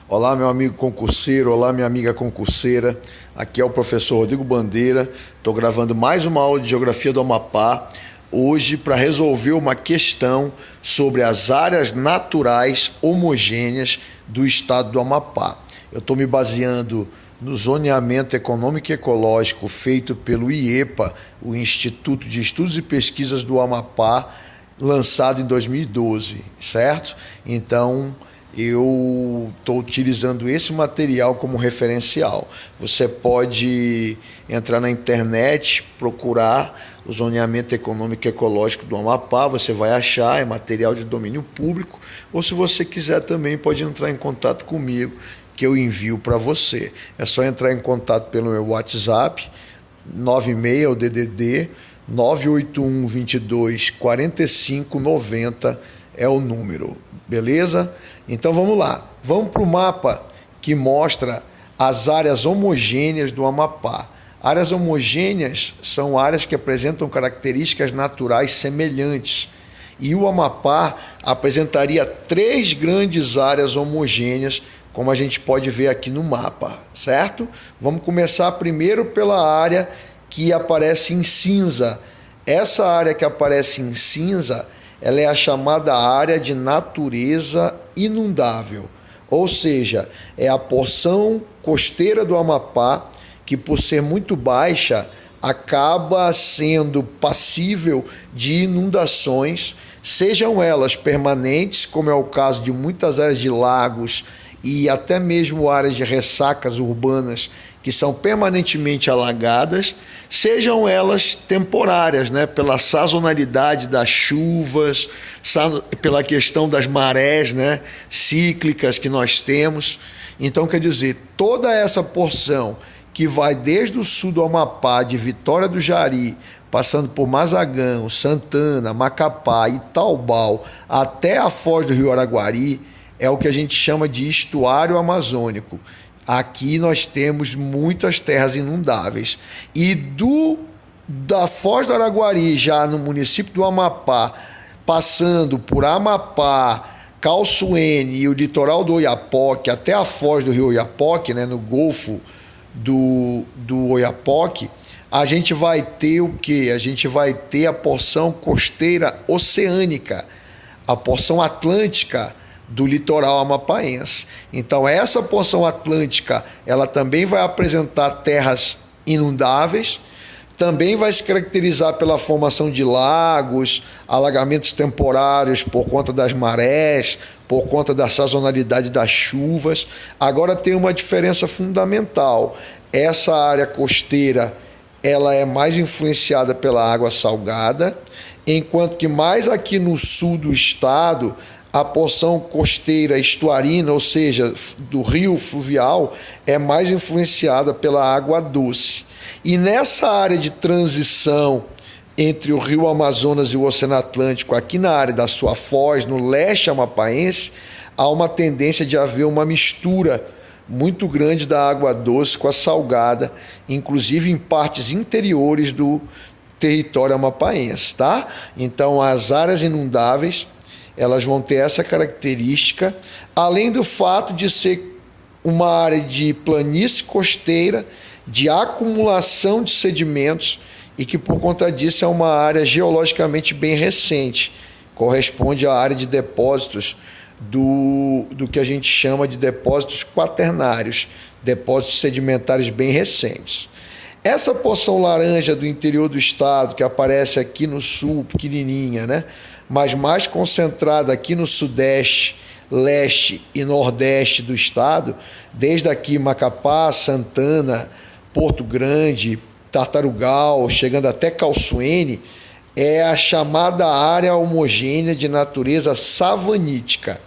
Olá, meu amigo concurseiro, olá, minha amiga concurseira. Aqui é o professor Rodrigo Bandeira. Estou gravando mais uma aula de Geografia do Amapá, hoje para resolver uma questão sobre as áreas naturais homogêneas do estado do Amapá. Eu estou me baseando no zoneamento econômico e ecológico feito pelo IEPA, o Instituto de Estudos e Pesquisas do Amapá, lançado em 2012, certo? Então, eu estou utilizando esse material como referencial. Você pode entrar na internet, procurar o zoneamento econômico e ecológico do Amapá, você vai achar, é material de domínio público, ou se você quiser também pode entrar em contato comigo, que eu envio para você. É só entrar em contato pelo meu WhatsApp, 96, o DDD, 981 22 45 90 é o número, beleza? Então vamos lá, vamos para o mapa que mostra as áreas homogêneas do Amapá. Áreas homogêneas são áreas que apresentam características naturais semelhantes. E o Amapá apresentaria 3 grandes áreas homogêneas, como a gente pode ver aqui no mapa, certo? Vamos começar primeiro pela área que aparece em cinza. Essa área que aparece em cinza, ela é a chamada área de natureza inundável, ou seja, é a porção costeira do Amapá que, por ser muito baixa, acaba sendo passível de inundações, sejam elas permanentes, como é o caso de muitas áreas de lagos e até mesmo áreas de ressacas urbanas que são permanentemente alagadas, sejam elas temporárias, né? Pela sazonalidade das chuvas, pela questão das marés, né? Cíclicas que nós temos. Então, quer dizer, toda essa porção que vai desde o sul do Amapá, de Vitória do Jari, passando por Mazagão, Santana, Macapá, Itaubal, até a foz do Rio Araguari, é o que a gente chama de estuário amazônico. Aqui nós temos muitas terras inundáveis. E da foz do Araguari, já no município do Amapá, passando por Amapá, Calçoene e o litoral do Oiapoque, até a foz do rio Oiapoque, né, no Golfo do Oiapoque, a gente vai ter o quê? A gente vai ter a porção costeira oceânica, a porção atlântica do litoral amapaense. Então, essa porção atlântica, ela também vai apresentar terras inundáveis, também vai se caracterizar pela formação de lagos, alagamentos temporários por conta das marés, por conta da sazonalidade das chuvas. Agora tem uma diferença fundamental. Essa área costeira, ela é mais influenciada pela água salgada, enquanto que mais aqui no sul do estado, a porção costeira estuarina, ou seja, do rio fluvial, é mais influenciada pela água doce. E nessa área de transição entre o rio Amazonas e o Oceano Atlântico, aqui na área da sua foz, no leste amapaense, há uma tendência de haver uma mistura muito grande da água doce com a salgada, inclusive em partes interiores do território amapaense, tá? Então, as áreas inundáveis, elas vão ter essa característica, além do fato de ser uma área de planície costeira, de acumulação de sedimentos e que, por conta disso, é uma área geologicamente bem recente. Corresponde à área de depósitos do que a gente chama de depósitos quaternários, depósitos sedimentares bem recentes. Essa porção laranja do interior do estado, que aparece aqui no sul, pequenininha, né? Mas mais concentrada aqui no sudeste, leste e nordeste do estado, desde aqui Macapá, Santana, Porto Grande, Tartarugal, chegando até Calçoene, é a chamada área homogênea de natureza savanítica.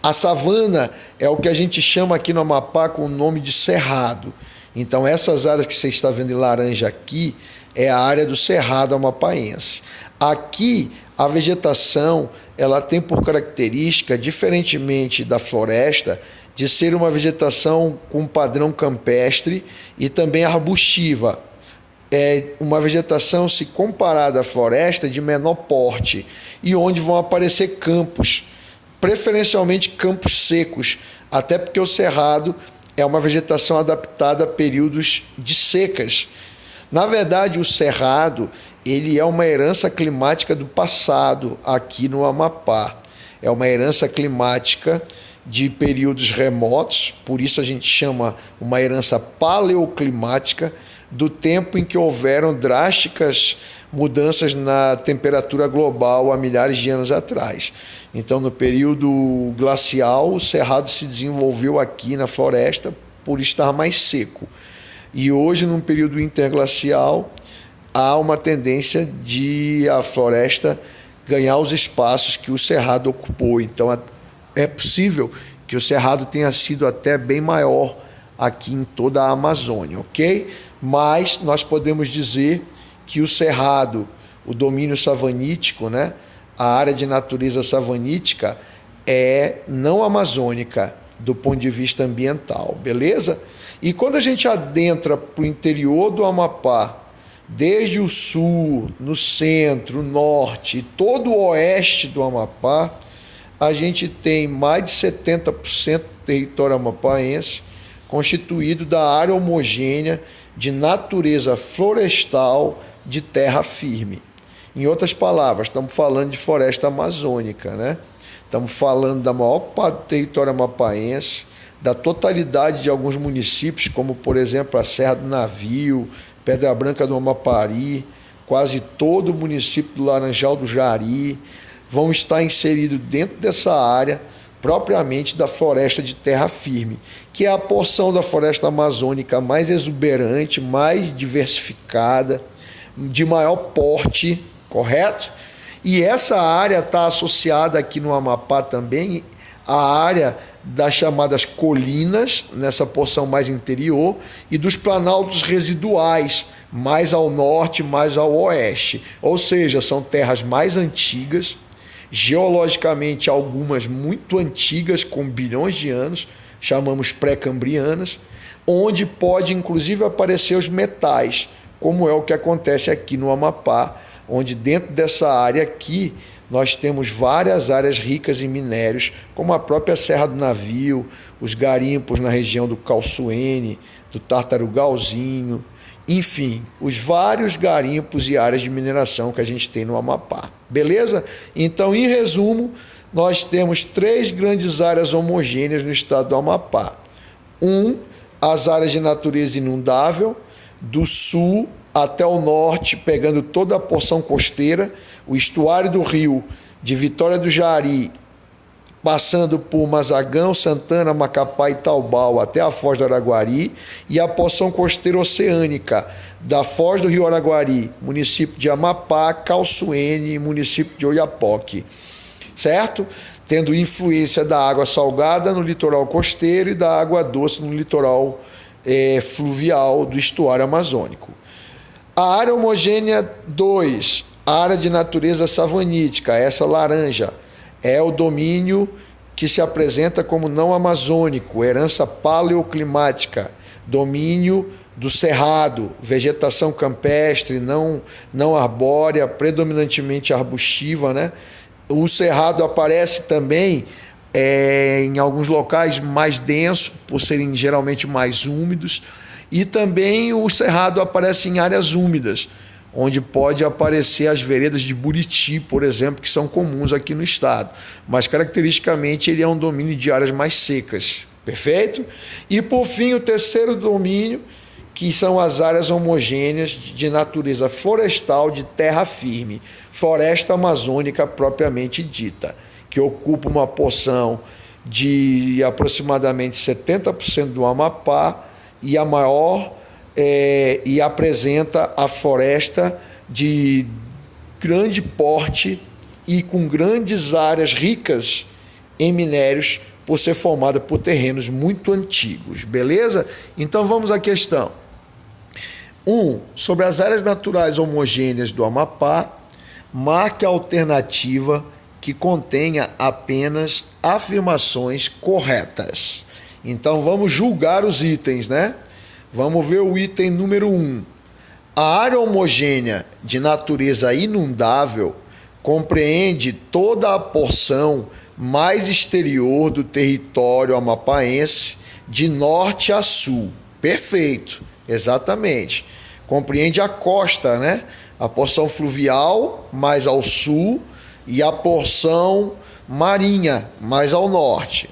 A savana é o que a gente chama aqui no Amapá com o nome de cerrado. Então, essas áreas que você está vendo em laranja aqui é a área do cerrado amapaense. Aqui, a vegetação ela tem por característica, diferentemente da floresta, de ser uma vegetação com padrão campestre e também arbustiva. É uma vegetação, se comparada à floresta, de menor porte e onde vão aparecer campos, preferencialmente campos secos, até porque o cerrado é uma vegetação adaptada a períodos de secas. Na verdade, o cerrado ele é uma herança climática do passado aqui no Amapá. É uma herança climática de períodos remotos, por isso a gente chama uma herança paleoclimática, do tempo em que houveram drásticas mudanças na temperatura global há milhares de anos atrás. Então, no período glacial, o cerrado se desenvolveu aqui na floresta por estar mais seco. E hoje, num período interglacial, há uma tendência de a floresta ganhar os espaços que o cerrado ocupou. Então, é possível que o cerrado tenha sido até bem maior aqui em toda a Amazônia, ok? Mas nós podemos dizer que o cerrado, o domínio savanítico, né, a área de natureza savanítica é não amazônica do ponto de vista ambiental, beleza? E quando a gente adentra para o interior do Amapá, desde o sul, no centro, norte e todo o oeste do Amapá, a gente tem mais de 70% do território amapaense constituído da área homogênea de natureza florestal de terra firme. Em outras palavras, estamos falando de floresta amazônica, né? Estamos falando da maior parte do território amapaense, da totalidade de alguns municípios, como, por exemplo, a Serra do Navio, Pedra Branca do Amapari, quase todo o município do Laranjal do Jari, vão estar inseridos dentro dessa área propriamente da floresta de terra firme, que é a porção da floresta amazônica mais exuberante, mais diversificada, de maior porte, correto? E essa área está associada aqui no Amapá também à área das chamadas colinas, nessa porção mais interior, e dos planaltos residuais, mais ao norte, mais ao oeste. Ou seja, são terras mais antigas, geologicamente algumas muito antigas, com bilhões de anos, chamamos pré-cambrianas, onde pode inclusive aparecer os metais, como é o que acontece aqui no Amapá, onde dentro dessa área aqui nós temos várias áreas ricas em minérios, como a própria Serra do Navio, os garimpos na região do Calçoene, do Tartarugalzinho, enfim, os vários garimpos e áreas de mineração que a gente tem no Amapá. Beleza? Então, em resumo, nós temos 3 grandes áreas homogêneas no estado do Amapá. As áreas de natureza inundável, do sul até o norte, pegando toda a porção costeira, o estuário do rio de Vitória do Jari, passando por Mazagão, Santana, Macapá e Taubal até a Foz do Araguari, e a porção costeira oceânica da Foz do Rio Araguari, município de Amapá, Calçoene, município de Oiapoque, certo? Tendo influência da água salgada no litoral costeiro e da água doce no litoral fluvial do estuário amazônico. A área homogênea 2, área de natureza savanítica, essa laranja, é o domínio que se apresenta como não amazônico, herança paleoclimática, domínio do cerrado, vegetação campestre, não arbórea, predominantemente arbustiva, né? O cerrado aparece também em alguns locais mais denso, por serem geralmente mais úmidos, e também o cerrado aparece em áreas úmidas, onde pode aparecer as veredas de Buriti, por exemplo, que são comuns aqui no estado. Mas, caracteristicamente, ele é um domínio de áreas mais secas. Perfeito? E, por fim, o terceiro domínio, que são as áreas homogêneas de natureza florestal de terra firme, floresta amazônica propriamente dita, que ocupa uma porção de aproximadamente 70% do Amapá e a maior e apresenta a floresta de grande porte e com grandes áreas ricas em minérios por ser formada por terrenos muito antigos, beleza? Então vamos à questão. Sobre as áreas naturais homogêneas do Amapá, marque a alternativa que contenha apenas afirmações corretas. Então vamos julgar os itens, né? Vamos ver o item número 1. A área homogênea de natureza inundável compreende toda a porção mais exterior do território amapaense, de norte a sul. Perfeito, exatamente. Compreende a costa, né? A porção fluvial mais ao sul e a porção marinha mais ao norte.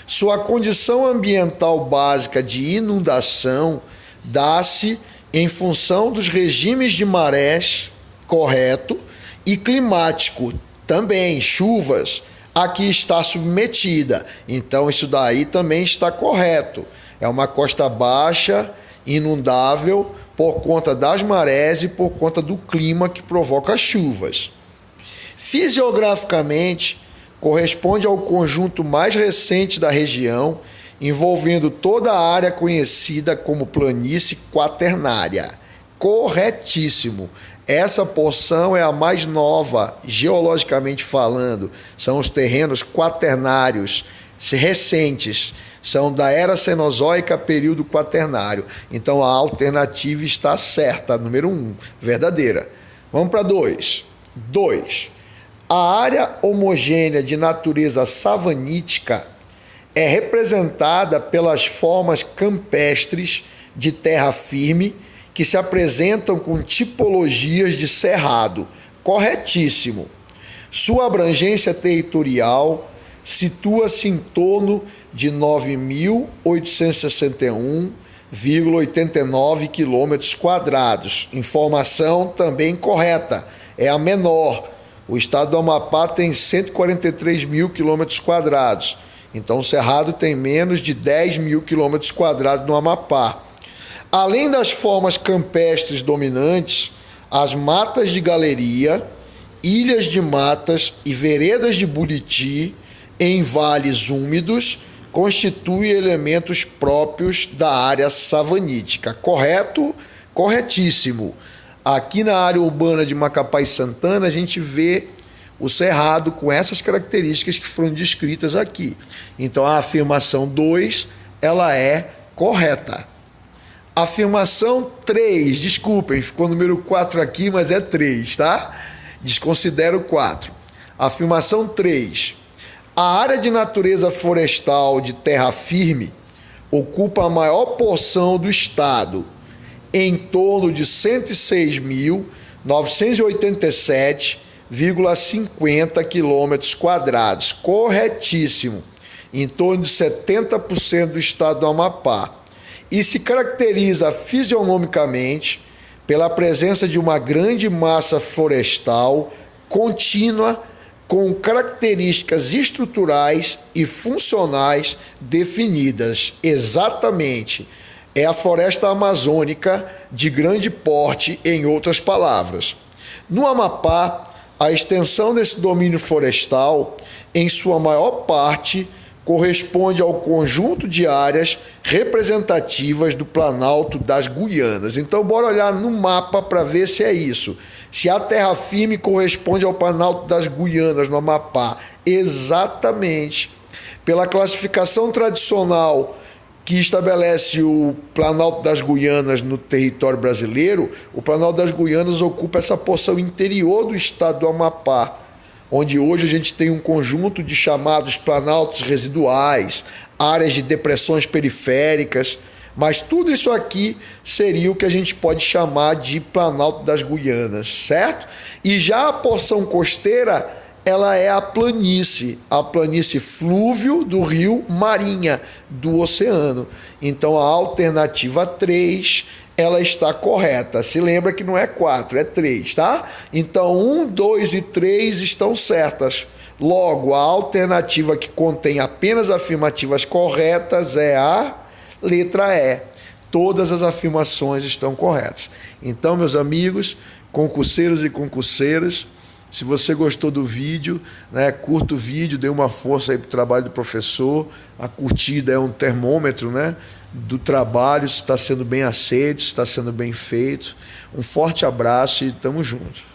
Sua condição ambiental básica de inundação dá-se em função dos regimes de marés, correto, e climático, também chuvas, a que está submetida. Então isso daí também está correto. É uma costa baixa, inundável, por conta das marés e por conta do clima que provoca chuvas. Fisiograficamente, corresponde ao conjunto mais recente da região, envolvendo toda a área conhecida como planície quaternária. Corretíssimo. Essa porção é a mais nova, geologicamente falando. São os terrenos quaternários recentes. São da era Cenozoica, período quaternário. Então a alternativa está certa, número 1, verdadeira. Vamos para 2. 2. A área homogênea de natureza savanítica é representada pelas formas campestres de terra firme que se apresentam com tipologias de cerrado. Corretíssimo. Sua abrangência territorial situa-se em torno de 9.861,89 km². Informação também correta, é a menor. O estado do Amapá tem 143.000 km². Então o Cerrado tem menos de 10.000 km² no Amapá. Além das formas campestres dominantes, as matas de galeria, ilhas de matas e veredas de buriti em vales úmidos constituem elementos próprios da área savanítica. Correto? Corretíssimo. Aqui na área urbana de Macapá e Santana, a gente vê o cerrado com essas características que foram descritas aqui. Então, a afirmação 2, ela é correta. Afirmação 3, desculpem, ficou número 4 aqui, mas é 3, tá? Desconsidero 4. Afirmação 3. A área de natureza florestal de terra firme ocupa a maior porção do estado, em torno de 106.987,50 km². Corretíssimo. Em torno de 70% do estado do Amapá. E se caracteriza fisionomicamente pela presença de uma grande massa florestal contínua com características estruturais e funcionais definidas. Exatamente. É a floresta amazônica de grande porte, em outras palavras. No Amapá, a extensão desse domínio florestal, em sua maior parte, corresponde ao conjunto de áreas representativas do Planalto das Guianas. Então, bora olhar no mapa para ver se é isso. Se a terra firme corresponde ao Planalto das Guianas, no Amapá. Exatamente. Pela classificação tradicional que estabelece o Planalto das Guianas no território brasileiro, o Planalto das Guianas ocupa essa porção interior do estado do Amapá, onde hoje a gente tem um conjunto de chamados planaltos residuais, áreas de depressões periféricas, mas tudo isso aqui seria o que a gente pode chamar de Planalto das Guianas, certo? E já a porção costeira, ela é a planície flúvio do rio Marinha, do oceano. Então a alternativa 3, ela está correta. Se lembra que não é 4, é 3, tá? Então 1, 2 e 3 estão certas. Logo, a alternativa que contém apenas afirmativas corretas é a letra E. Todas as afirmações estão corretas. Então, meus amigos, concurseiros e concurseiras, se você gostou do vídeo, né, curta o vídeo, dê uma força aí para o trabalho do professor. A curtida é um termômetro, né, do trabalho, se está sendo bem aceito, se está sendo bem feito. Um forte abraço e tamo junto.